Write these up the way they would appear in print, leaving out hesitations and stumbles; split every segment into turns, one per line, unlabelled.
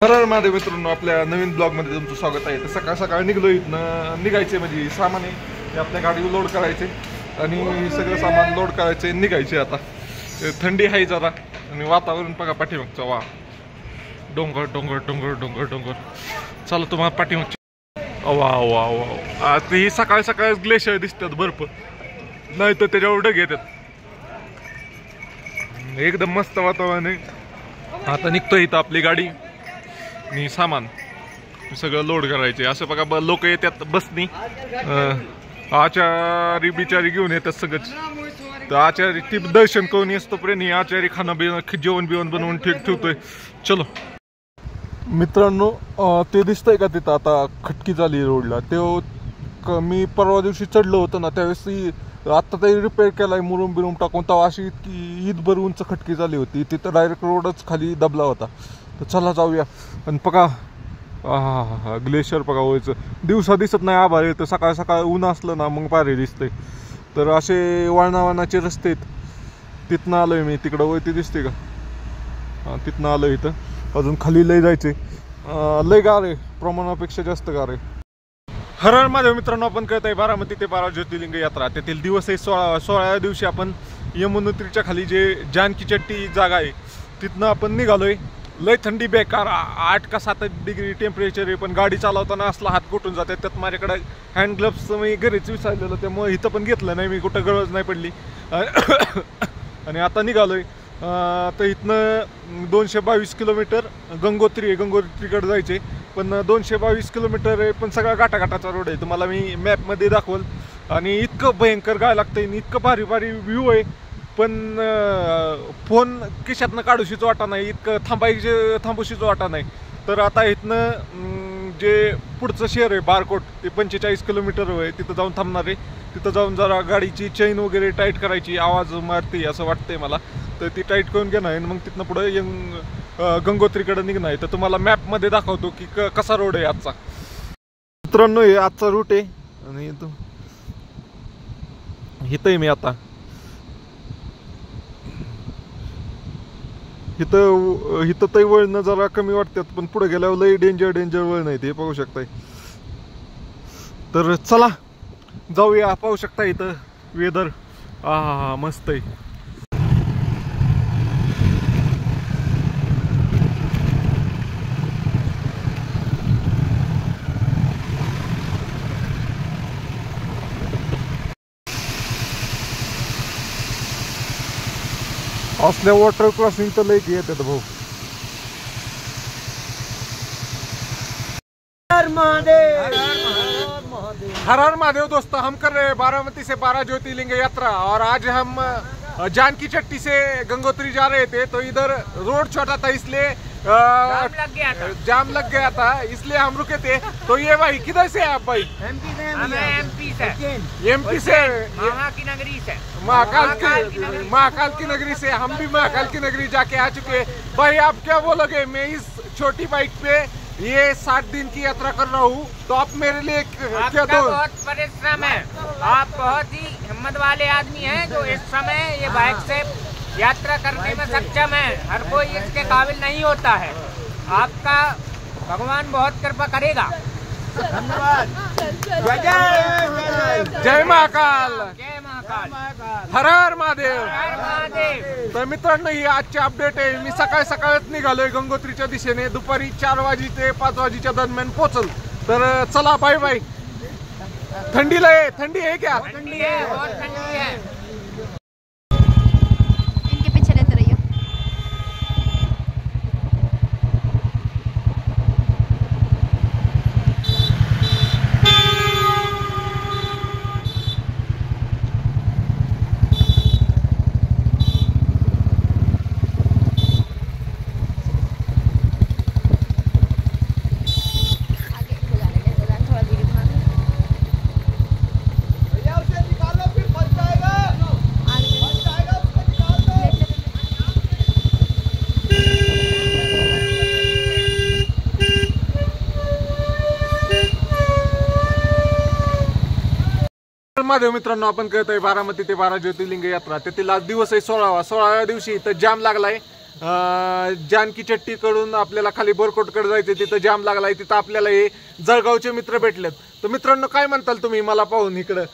हर महादेव मित्रांनो, आपल्या नवीन ब्लॉग मध्ये तुमचं स्वागत आहे। तर सकाळ सकाळ निघलो इथनं, निघायचे म्हणजे सामान आहे आपल्या गाडीवर लोड करायचे आणि सगळं सामान लोड करायचे, निघायचे। आता थंडी आहे जरा आणि वातावरण बघा पाठीमागचं, वा डोंगर डोंगर डोंगर डोंगर डोंगर। चला तुम्हाला पाठीमागची वा वा वा, आता ही सकाळ सकाळ ग्लेशियर दिसतात, बर्फ नाही तर त्याच्यावर ढग येतात, एकदम मस्त वातावरण आहे। आता निघतोय इथं आपली गाडी आणि सामान सगळं लोड करायचे। असं बघा लोक येतात बसनी, आचारी बिचारी घेऊन येतात सगळंच। तर आचारी ती दर्शन करून येतोपर्यंत आचारी खाणं जेवण बिवण बनवून ठेवतोय। चलो मित्रांनो, ते दिसतंय का तिथं आता खटकी झाली रोडला, ते मी परवा दिवशी चढलो होतो ना, त्यावेळेस आता तरी रिपेअर केलाय मुरुम बिरुम टाकून, तेव्हा अशी इतकी ईद भर उंच खटकी झाली होती, तिथं डायरेक्ट रोडच खाली दबला होता। तर चला जाऊया। आणि बघा ग्लेशियर बघा, व्हायचं दिवसा दिसत नाही, आभाळ येतं, सकाळ सकाळ ऊन असलं ना मग भारी दिसतंय। तर असे वळणावळणाचे रस्ते आहेत, तिथनं आलोय मी, तिकडं वरती दिसते का, तिथनं आलोय इथं। अजून खाली लय जायचे, लय गार आहे, प्रमाणापेक्षा जास्त गार आहे। हर हर महादेव मित्रांनो, आपण कळत आहे बारामती ते 12 ज्योतिर्लिंग यात्रा, त्यातील दिवस आहे 16व्या दिवशी आपण यमुनोत्रीच्या खाली जे जानकी चट्टी जागा आहे तिथनं आपण निघालोय। लय थंडी बेकार, 8 का 7 डिग्री टेम्परेचर आहे, पण गाडी चालवताना असला हात कुठून जाते। त्यात माझ्याकडे हँड ग्लोव्स मी घरीच विसरलेलं, त्यामुळे इथं पण घेतलं नाही मी, कुठं गरज नाही पडली। आणि आता निघालोय। तर इथनं 222 किलोमीटर गंगोत्री आहे, गंगोत्रीकडे जायचे, पण 222 किलोमीटर आहे, पण सगळा घाटाघाटाचा रोड आहे, तुम्हाला मी मॅपमध्ये दाखवल। आणि इतकं भयंकर गाय लागतंय, इतकं भारी भारी व्ह्यू आहे, पण फोन खिशातनं काढूशीच वाटा नाही, इतकं थांबूशीच वाटा नाही। तर आता इथनं जे पुढचं शहर आहे बारकोट, ते 45 किलोमीटर आहे, तिथं जाऊन थांबणार आहे। तिथं जाऊन जरा गाडीची चेन वगैरे टाईट करायची, आवाज मारते असं वाटतंय मला, तर ती टाईट करून घेणार आहे, मग तिथनं पुढे गंगोत्रीकडे निघणार आहे। तर तुम्हाला मॅपमध्ये दाखवतो की कसा रोड आहे आजचा। मित्रांनो, हे आजचा रूट आहे आणि इथं आहे मी आता। इथं तरी वळणं जरा कमी वाटतात, पण पुढे गेल्यावर लई डेंजर वळण आहे, ते पाहू शकताय। तर चला जाऊया, पाहू शकता इथं वेदर मस्त आहे। असल्या वॉटर क्रॉसिंग तर लई येतात भाऊ। हर हर महादेव दोस्तों, हम कर रहे हैं बारामती से 12 ज्योतिर्लिंग यात्रा, और आज हम जानकी चट्टी से गंगोत्री जा रहे थे, तो इधर रोड छोटा था इसलिए जाम लग गया था, इसलिए हम रुके थे। तो ये भाई किधर से आप भाई?
एमपी से
एमपी से, महाकाल की नगरी से। हम भी महाकाल की नगरी जाके आ चुके हैं। भाई आप क्या बोलोगे, मैं इस छोटी बाइक पे ये 60 दिन की यात्रा कर रहा हूँ, तो आप मेरे लिए क्या दो?
बहुत परिश्रम है, आप बहुत ही हिम्मत वाले आदमी हैं जो इस समय ये बाइक से यात्रा करने में सक्षम है। हर कोई इसके काबिल नहीं होता है, आपका भगवान बहुत कृपा करेगा। धन्यवाद।
जय महाकाल,
जय महाकाल,
हर हर महादेव।
हर महादेव।
तर मित्रांनो, ही आजची अपडेट आहे। मी सकाळच निघालोय गंगोत्रीच्या दिशेने, दुपारी 4 वाजे ते 5 वाजेच्या दरम्यान पोहोचल। तर चला, बाय बाय। थंडी है क्या?
ठंडी है, बहुत ठंडी है।
इनके पीछे रहते रहिए।
महादेव मित्रांनो, आपण कळत आहे बारामती ते 12 ज्योतिर्लिंग यात्रा, त्यातील आज दिवस आहे 16वा दिवशी इथं जाम लागलाय। जानकी चट्टीकडून आपल्याला खाली बोरकोटकडे जायचं, तिथं जाम लागलाय, तिथं आपल्याला हे जळगावचे मित्र भेटलेत. तर मित्रांनो काय म्हणताल तुम्ही मला पाहून इकडं?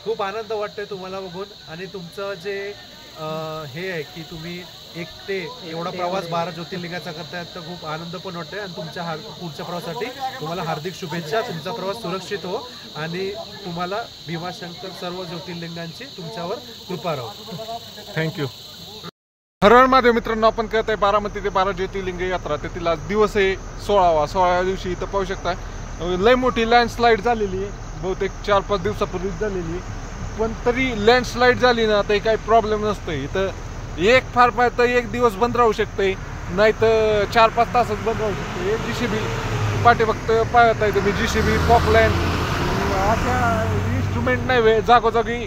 खूप आनंद वाटतोय तुम्हाला बघून आणि तुमचं जे हे आहे की तुम्ही एकटे एवढा प्रवास 12 ज्योतिर्लिंगाचा करतायत, तर खूप आनंद पण वाटतोय. आणि तुमच्या पुढच्या प्रवासासाठी तुम्हाला हार्दिक शुभेच्छा. तुमचा प्रवास सुरक्षित हो आणि तुम्हाला भीमाशंकर सर्व ज्योतिर्लिंगांची तुमच्यावर कृपा राहो.
थँक्यू. हर हर महादेव मित्रांनो, आपण करत आहे बारामती ते 12 ज्योतिर्लिंग यात्रा. तिला दिवस आहे 16व्या दिवशी. इथं पाहू शकता लय मोठी लँडस्लाईड झालेली आहे, बहुतेक 4-5 दिवसापूर्वीच झालेली. पण तरी लँडस्लाईड झाली ना तर काही प्रॉब्लेम नसतोय. इथं एक फार फार तर 1 दिवस बंद राहू शकते, नाही तर 4-5 तासच बंद राहू शकते. जीसीबी पाठी फक्त पाहत आहे तुम्ही, जीसीबी पॉकलँड अशा इन्स्ट्रुमेंट नाही जागोजागी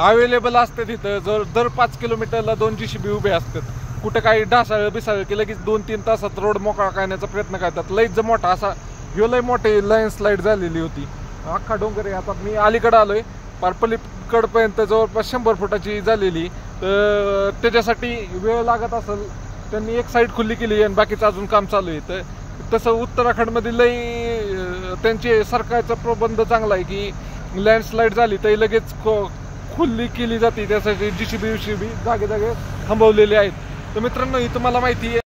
अवेलेबल असते तिथं. दर 5 किलोमीटरला 2 जीसीबी उभे असतात. कुठं काही ढासाळ बिसाळ की लगेच 2-3 तासात रोड मोकळा करण्याचा प्रयत्न करतात. लईच मोठा असा ह्यो लय मोठी लँडस्लाईड झालेली होती. अख्खा डोंगर आहे. आता मी अलीकडे आलोय, पारपलीकडपर्यंत जवळपास 100 फुटाची झालेली. तर त्याच्यासाठी वेळ लागत असेल, त्यांनी एक साईड खुल्ली केली आणि बाकीचं अजून काम चालू आहे. तर तसं उत्तराखंडमध्ये लई त्यांचे सरकारचा प्रबंध चांगला आहे की लँडस्लाईड झाली तर लगेच खुल्ली केली जाते. त्यासाठी जीसीबी जागे जागे थांबवलेले आहेत. तर मित्रांनो ही तुम्हाला माहिती आहे.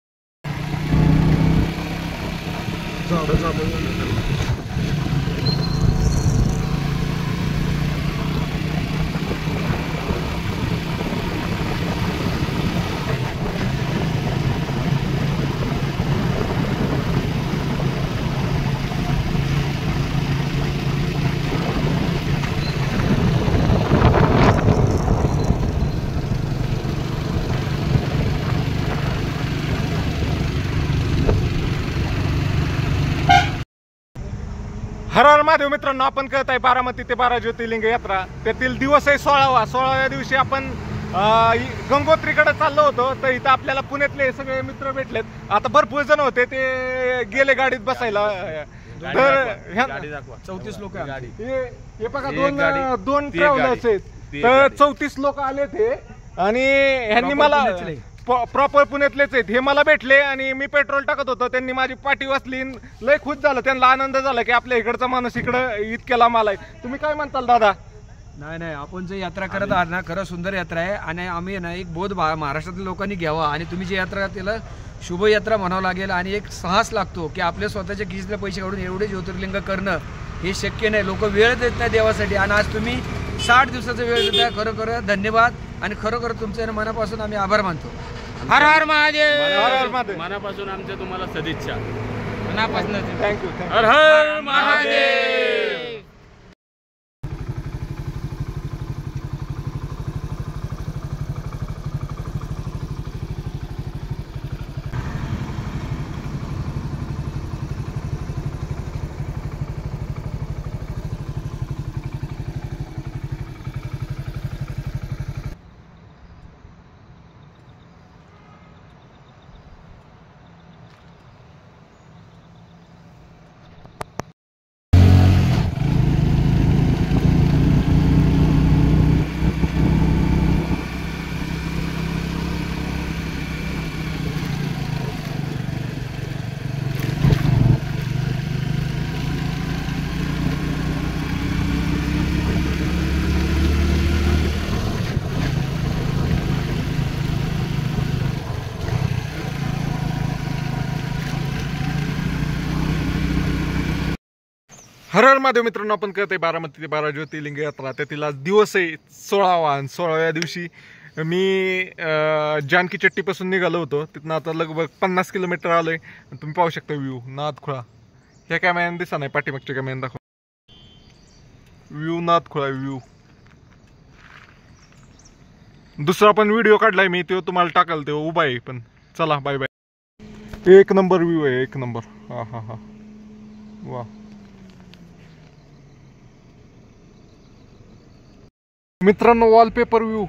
हर हर महादेव मित्रांनो, आपण करत आहे बारामती ते 12 ज्योतिर्लिंग यात्रा. त्यातील दिवस आहे 16व्या दिवशी आपण गंगोत्रीकडे चाललो होतो. तर इथं आपल्याला पुण्यातले सगळे मित्र भेटलेत. आता भरपूर जण होते, ते गेले गाडीत बसायला. तर
34 लोक
हे बघा, दोन ट्रॅव्हलर्स आहेत. तर 34 लोक आले ते आणि ह्यांनी मला प्रॉपर पुण्यातलेच आहेत. हे मला भेटले आणि मी पेट्रोल टाकत होतो, त्यांनी माझी पाठी वाचली. लय खुश झालं, त्यांना आनंद झाला की आपल्या इकडचा माणूस इकडं इतक्या लांब आलाय. तुम्ही काय म्हणताल दादा?
नाही, आपण जे यात्रा करत आहात ना, खरं सुंदर यात्रा आहे. आणि आम्ही ना एक बोध महाराष्ट्रातील लोकांनी घ्यावा आणि तुम्ही जी यात्रा त्याला शुभ यात्रा म्हणावं लागेल. आणि एक साहस लागतो की आपल्या स्वतःच्या खिशातले पैसे काढून एवढे ज्योतिर्लिंग करणं हे शक्य नाही. लोक वेळ देत नाही देवासाठी आणि आज तुम्ही 60 दिवसाचा वेळ देताय. खरोखर धन्यवाद आणि खरोखर तुमच्या मनापासून आम्ही आभार मानतो.
हर हर महादेव.
हर हर महादेव.
मनापासून आमच्या तुम्हाला सदिच्छा.
मनापासून
थँक्यू.
हर हर महादेव.
हर हर महादेव मित्रांनो, आपण करत आहे बारामती ते 12 ज्योतिर्लिंग यात्रा. त्यातील आज दिवस आहे 16वा. आणि 16व्या दिवशी मी जानकी चट्टीपासून निघालो होतो. तिथनं आता लगभग 50 किलोमीटर आलोय. तुम्ही पाहू शकता व्ह्यू नादखुळा. ह्या कॅमेऱ्याने दिसा नाही, पाठीमागच्या कॅमेऱ्याने दाखव. व्ह्यू नादखुळा व्ह्यू. दुसरा पण व्हिडिओ काढलाय मी, तो तुम्हाला टाकाल, तो उभा आहे. पण चला बाय बाय. एक नंबर व्ह्यू आहे, एक नंबर. हा हा हा वा. मित्रांनो वॉलपेपर व्ह्यू.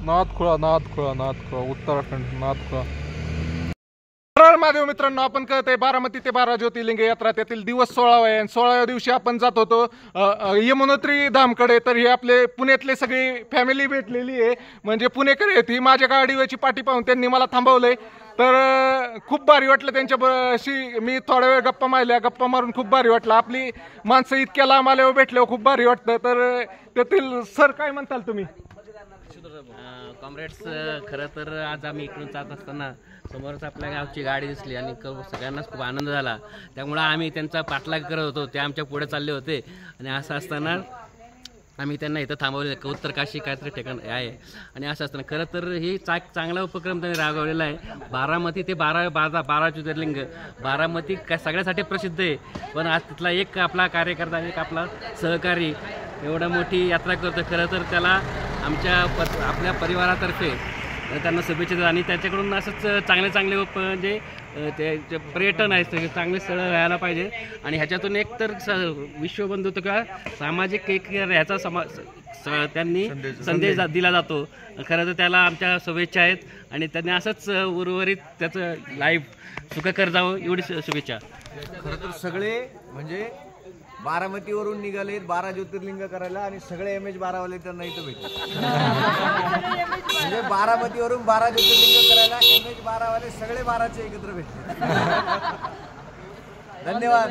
नादखुळा उत्तराखंड नादखुळा. हर महादेव मित्रांनो, आपण कळत आहे बारामती ते 12 ज्योतिर्लिंग यात्रा, त्यातील दिवस 16 आहे आणि 16व्या दिवशी आपण जात होतो यमुनोत्री धामकडे. तर हे आपले पुण्यातले सगळी फॅमिली भेटलेली आहे, म्हणजे पुणेकरी आहेत. ही माझ्या गाडीवरची पाठी पाहून त्यांनी मला थांबवलंय. तर खूप भारी वाटलं त्यांच्याशी मी थोडा वेळ गप्पा मारल्या. गप्पा मारून खूप भारी वाटलं. आपली माणसं इतक्या लांब आल्यावर भेटल्यावर खूप भारी वाटतं. तर त्यातील सर काय म्हणताल तुम्ही?
कॉम्रेड्स, खरं तर आज आम्ही इकडून जात असताना समोरच आपल्या गावची गाडी दिसली आणि सगळ्यांनाच खूप आनंद झाला. त्यामुळं आम्ही त्यांचा पाठलाग करत होतो. ते आमच्या पुढे चालले होते आणि असं असताना आम्ही त्यांना इथं थांबवले. उत्तरकाशी काहीतरी ठिकाण आहे आणि असं असताना खरं तर हे चांगला उपक्रम त्यांनी राबवलेला आहे. बारामती ते 12 ज्योतिर्लिंग. बारामती सगळ्यासाठी प्रसिद्ध आहे, पण आज तिथला एक आपला कार्यकर्ता, एक आपला सहकारी एवढा मोठी यात्रा करतो. खरं तर त्याला आपल्या परिवारातर्फे त्यांना शुभेच्छा देतात आणि त्याच्याकडून असंच चांगले म्हणजे ते पर्यटन आहे, चांगले स्थळं राहायला पाहिजे आणि ह्याच्यातून एक तर विश्वबंधुत्व किंवा सामाजिक एक ह्याचा त्यांनी संदेश दिला जातो. खरं तर त्याला आमच्या शुभेच्छा आहेत आणि त्यांनी असंच उर्वरित त्याचं लाईफ सुखकर जावं एवढी शुभेच्छा.
खरं तर सगळे म्हणजे बारामतीवरून निघाले 12 ज्योतिर्लिंग करायला आणि सगळे MH12 वाले त्यांना इथं भेटले. म्हणजे बारामतीवरून 12 ज्योतिर्लिंग करायला MH12 वाले सगळे 12चे एकत्र भेटले. धन्यवाद.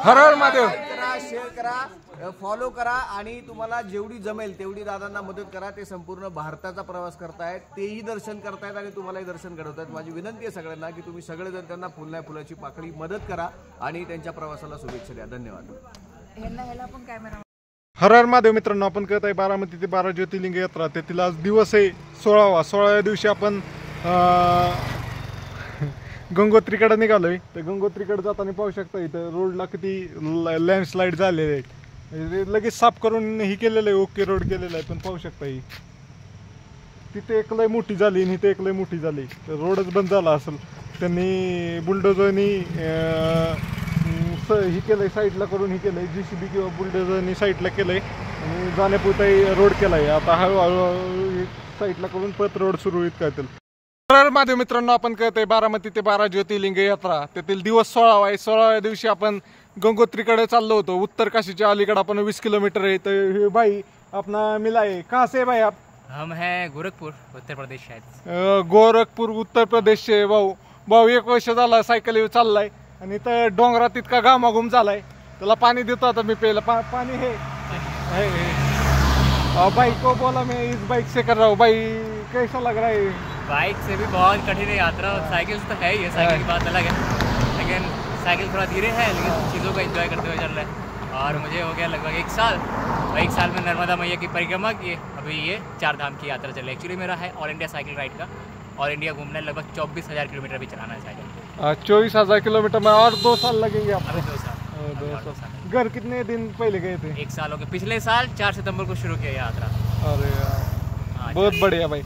हर हर महादेव.
करा, शेअर करा, फॉलो करा आणि तुम्हाला जेवढी जमेल तेवढी दादांना मदत करा. ते संपूर्ण भारताचा प्रवास करतायत, तेही दर्शन करतायत आणि तुम्हालाही दर्शन घडवतायत. माझी विनंती आहे सगळ्यांना की तुम्ही सगळेजण त्यांना फुलाची पाकळी मदत करा आणि त्यांच्या प्रवासाला शुभेच्छा द्या. धन्यवाद.
हर हर महादेव मित्रांनो, आपण कळत आहे बारामती ते 12 ज्योतिर्लिंग यात्रा, त्यातील आज दिवस आहे 16वा. 16व्या दिवशी आपण गंगोत्रीकडे निघालोय. तर गंगोत्रीकडे जाताना पाहू शकता इथं रोडला किती लँडस्लाईड झालेले आहेत. लगेच साफ करून ही केलेलं आहे, ओके रोड केलेला आहे. पण पाहू शकता ही तिथे एक लय मोठी झाली आणि इथे एक लय मोठी झाली. तर रोडच बंद झाला असेल. त्यांनी बुलडोझरनी ही केलंय, साईडला करून ही केलंय, JCB किंवा बुलडोझरनी साईडला केलंय आणि जाण्यापुरताही रोड केलाय. आता हळूहळू साईडला करून परत रोड सुरळीत करतील. तर माझे मित्रांनो, आपण कळतंय बारामती ते 12 ज्योतिर्लिंग यात्रा, त्यातील दिवस 16वा आहे. 16व्या दिवशी आपण गंगोत्रीकडे चाललो होतो. उत्तर काशीच्या अलीकडे आपण 20 किलोमीटर आहे. तर हे भाई अपना मिला है. कहाँ से भाई आप?
हम हैं गोरखपुर, उत्तर प्रदेश. शायद
गोरखपूर उत्तर प्रदेश से. भाऊ 1 वर्ष झाला सायकल चाललाय आणि तर डोंगरात इतका घामाघूम झालाय. त्याला पाणी देतो आता मी प्यायला. पाणी है. बाइक को बोला मैं इस बाइक से कर रहा हूँ. भाई कैसा लग रहा है?
बाइक से भी बहुत कठिन है यात्रा. साइकिल से तो है ही, साइकिल की बात अलग है, लेकिन साइकिल थोड़ा धीरे है, लेकिन चीज़ों को एंजॉय करते हुए चल रहा है. और मुझे हो गया लगभग 1 साल. 1 साल में नर्मदा मैया की परिक्रमा की. अभी ये 4 धाम की यात्रा चल रही है. एक्चुअली मेरा है ऑल इंडिया साइकिल राइड का. ऑल इंडिया घूमना है, लगभग 24,000 किलोमीटर भी चलाना है साइकिल.
24,000 किलोमीटर में और 2 साल लगेंगे आपको?
अभी 2 साल.
घर कितने दिन पहले गए थे?
1 साल हो गया. पिछले साल 4 सितंबर को शुरू किया यात्रा.
अरे यार, बहुत बढ़िया भाई.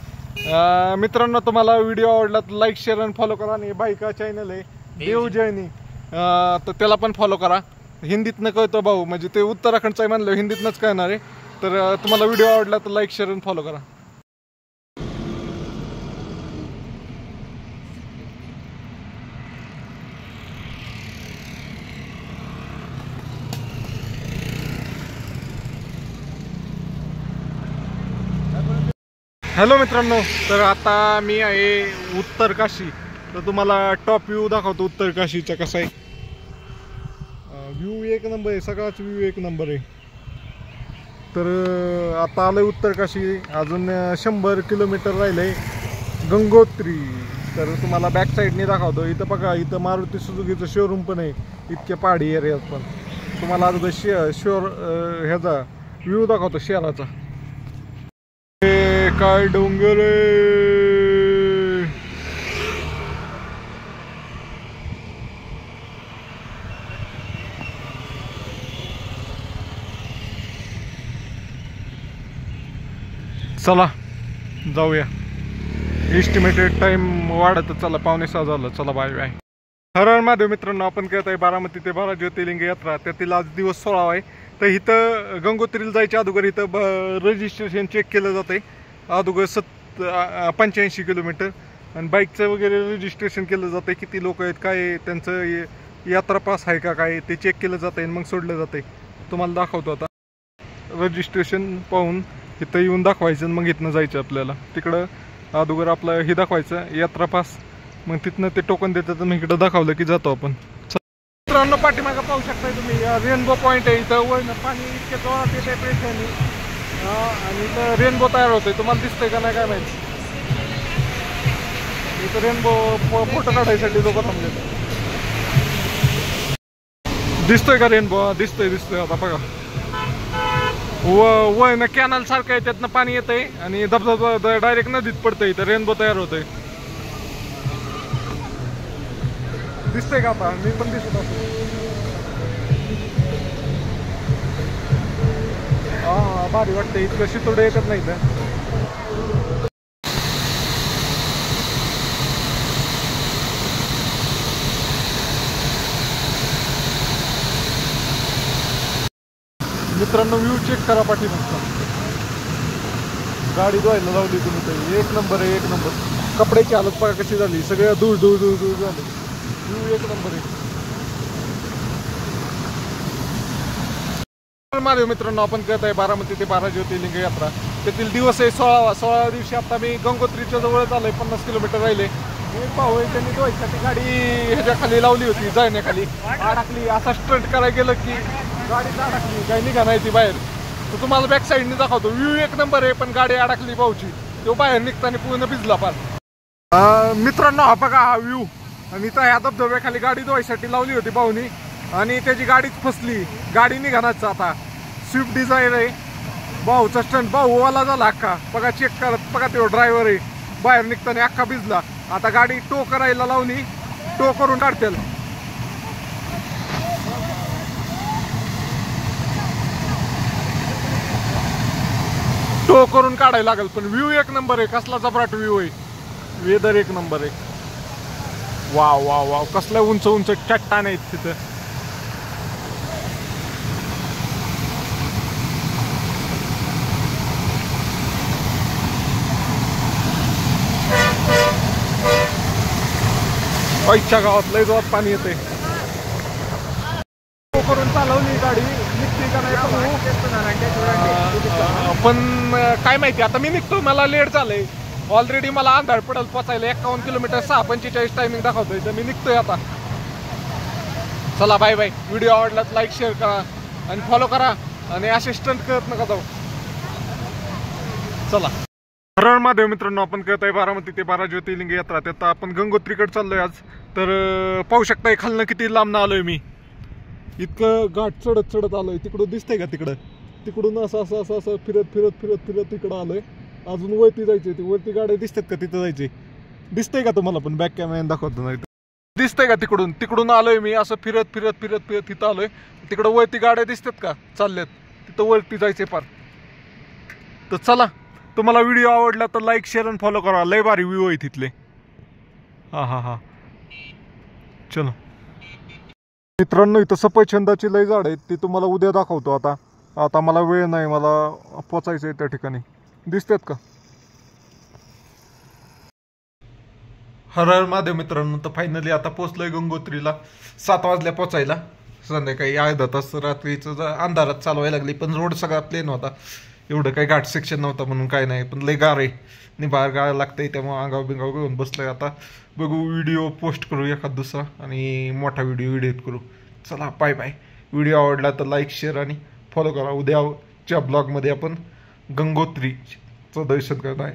मित्रांनो, तुम्हाला व्हिडिओ आवडला तर लाईक, शेअर आणि फॉलो करा. आणि बाईका चॅनल आहे देव जयनी, तर त्याला पण फॉलो करा. हिंदीतनं कळतो भाऊ, म्हणजे ते उत्तराखंडचं आहे म्हणलं हिंदीतनंच कळणार आहे. तर तुम्हाला व्हिडिओ आवडला तर लाईक, शेअर आणि फॉलो करा. हॅलो मित्रांनो, तर आता मी आहे उत्तर काशी. तर तुम्हाला टॉप व्ह्यू दाखवतो उत्तर काशीचा. कसा आहे व्ह्यू? 1 नंबर आहे, सगळाच व्ह्यू 1 नंबर आहे. तर आता आलंय उत्तर काशी. अजून 100 किलोमीटर राहिलंय गंगोत्री. तर तुम्हाला बॅक साईडने दाखवतो. इथं बघा, इथं मारुती सुझुकीचं शोरूम पण आहे इतक्या पहाडी एरियात. पण तुम्हाला अजून ह्याचा व्ह्यू दाखवतो शहराचा. काय डोंगर चला जाऊया. एस्टिमेटेड टाइम वाढत चला, 5:45 झालं. चला बाय बाय. हर हर महादेव मित्रांनो, आपण कहत आहे बारामती ते 12 ज्योतिर्लिंग यात्रा, त्यातील आज दिवस 16 आहे. तर इथं गंगोत्रीला जायच्या अगोदर इथं रजिस्ट्रेशन चेक केलं जात आहे. अगोदर 85 किलोमीटर आणि बाईकचं वगैरे रजिस्ट्रेशन केलं जातं, किती लोक आहेत, काय त्यांचं यात्रा पास आहे का काय ते चेक केलं जातं आणि मग सोडलं जातं. तुम्हाला दाखवतो आता. रजिस्ट्रेशन पाहून इथं येऊन दाखवायचं आणि मग इथनं जायचं आपल्याला. तिकडं अगोदर आपलं हे दाखवायचं यात्रा पास, मग तिथनं ते टोकन देतात, मग इकडं दाखवलं की जातो आपण. मित्रांनो पाठीमागं पाहू शकताय तुम्ही रेनबो पॉईंट आहे. इथं वर पाणी इतके जोरात येते प्रेशरनी आणि इथं रेनबो तयार होतोय. तुम्हाला दिसतंय का नाही काय माहिती. इथं रेनबो फोटो काढायसाठी लोक थांबले. दिसतोय का रेनबो? दिसतोय आता बघा. वय ना कॅनल सारखं आहे, त्यातनं पाणी येतंय आणि धबधबा डायरेक्ट नदीत पडतंय. इथं रेनबो तयार होतोय. दिसतंय का आता? मी पण दिसत असतो. हा भारी वाटतंय. इतकं शितोडे येतात नाही तर. मित्रांनो व्ह्यू चेक करा पाठीमागचा. गाडी धुवायला लावली तुम्ही तर एक नंबर आहे, एक नंबर. कपड्याची हालत बघा कशी झाली, सगळ्या धूळ झाली. व्ह्यू एक नंबर आहे. महादेव मित्रांनो आपण करत आहे बारामती ते 12 ज्योतिर्लिंग यात्रा. त्यातील दिवस आहे 16 दिवशी. आता मी गंगोत्रीच्या जवळच आलोय. 50 किलोमीटर राहिले. मी पाहू त्यांनी धुवायसाठी गाडी ह्याच्या खाली लावली होती, जाण्याखाली अडकली. असा स्टंट करायला गेलं की गाडी अडकली, काही निघा नाही ती बाहेर. तर तुम्हाला बॅक साईडने दाखवतो. व्ह्यू एक नंबर आहे, पण गाडी अडकली भाऊची. तो बाहेर निघताना पूर्ण भिजला फार. मित्रांनो हा बघा हा व्ह्यू. आणि इथं ह्या धबधब्याखाली गाडी धुवायसाठी लावली होती भाऊनी आणि त्याची गाडीच फसली. गाडी निघाणाच आता. स्विफ्ट डिझायर आहे. भाऊचा स्टंट, भाऊ वाला झाला अख्खा. बघा चेक करत बघा, तो ड्रायव्हर आहे. बाहेर निघताना अख्खा भिजला. आता गाडी टो करायला लावली, टो करून काढतील. टो करून काढायला लागेल. पण व्ह्यू एक नंबर आहे. कसला जबराट व्ह्यू आहे. वेदर एक नंबर आहे. वाव वाव वाव, कसल्या उंच उंच चट्टान आहेत तिथं. आईच्या गावात लय जोरात पाणी येते. करून चालवली गाडी, निघते का नाही पण काय माहिती. आता मी निघतो, मला लेट झालंय ऑलरेडी. मला अंधार पडेल पोचायला. 51 किलोमीटर 6:45 टायमिंग दाखवतोय. तर मी निघतोय आता. चला बाय बाय. व्हिडिओ आवडला तर लाईक शेअर करा आणि फॉलो करा आणि असिस्टंट करत नका जाऊ. चला. हर महादेव मित्रांनो आपण करत आहे बारामती ते 12 ज्योतिर्लिंग यात्रा. त्यात आपण गंगोत्रीकडे चाललोय आज. तर पाहू शकताय खालनं किती लांब आलोय मी. इतकं घाट चढत आलोय. तिकडून दिसतंय का? तिकडून असं फिरत तिकडं आलोय. अजून वरती जायचंय. ती वरती गाड्या दिसतात का? तिथं जायचंय. दिसतंय का तुम्हाला? पण बॅक कॅमेऱ्याने दाखवतो नाही. दिसतंय का? तिकडून आलोय मी. असं फिरत तिथं आलोय. तिकडं वरती गाड्या दिसतात का? चालल्यात. तिथं वरती जायचंय पार. तर चला. तुम्हाला व्हिडिओ आवडला तर लाईक शेअर आणि फॉलो करा. लय भारी व्ह्यू आहे तिथले. हा चलो मित्रांनो. इथं सफरचंदाची लय झाड आहेत. ती तुम्हाला उद्या दाखवतो. आता मला वेळ नाही. मला पोचायचंय त्या ठिकाणी. दिसतात का? हर हर महादेव मित्रांनो. तर फायनली आता पोचलोय गंगोत्रीला. 7 वाजल्या पोचायला. संध्याकाळी अर्धा तास रात्रीचं अंधारात चालवायला लागली. पण रोड सगळा प्लेन होता. एवढं काही घाट सेक्शन नव्हता म्हणून काय नाही. पण लय गार आहे. बाहेर गाळ लागतंय. त्यामुळे अंगाव बिंगाव घेऊन बसलोय. आता बघू व्हिडिओ पोस्ट करू एखाद दुसरा आणि मोठा व्हिडिओ एडिट करू. चला बाय बाय. व्हिडिओ आवडला तर लाईक शेअर आणि फॉलो करा. उद्याच्या ब्लॉगमध्ये आपण गंगोत्रीचं दर्शन करणार आहे.